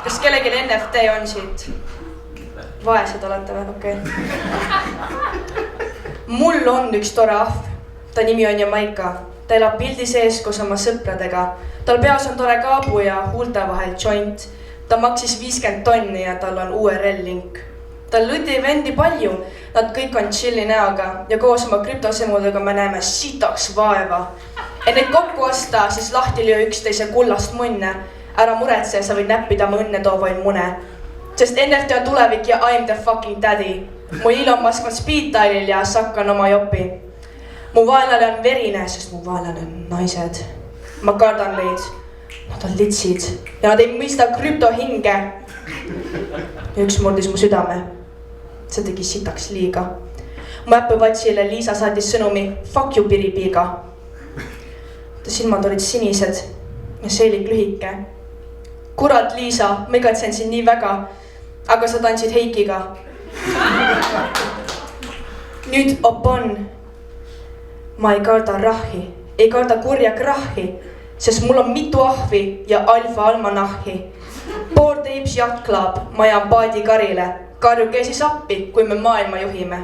Kas kellelgi NFT on siit? Vaesed olete või? Okei. Mul on üks tore ahv. Ta nimi on Jamaika. Ta elab pildi sees koos oma sõpradega. Tal peas on tore kaabu ja huulte vahel joint. Ta maksis 50 tonni ja tal on URL-link. Tal lõdi vendi palju. Nad kõik on chilli näoga ja koos oma krüptosemudega me näeme sitaks vaeva. Et neid kokku osta, siis lahti löö üksteise kullast munne. Ära muretse, sa võid näppida mu õnne toovaid mune. Sest NFT on tulevik ja I'm the fucking daddy. Mu Elon Musk on speeddialil ja sakkan oma jopi. Mu vaenlane on verine, sest mu vaenlane on naised. Ma kardan neid. Nad on litsid ja nad ei mõista krüptohinge. Üks murdis mu südame. See tegi sitaks liiga. Mu äppepatsile Liisa saatis sõnumi fuck you piripiiga. Ta silmad olid sinised ja seelik lühike. Kurat, Liisa, ma igatsen sind nii väga, aga sa tantsid Heikiga. Nüüd opon. Ma ei karda rahhi, ei karda kurja krahhi, sest mul on mitu ahvi ja alfa almanahhi. Poor Tapes Yacht Club, ma jään paadi karile. Karjuge siis appi, kui me maailma juhime.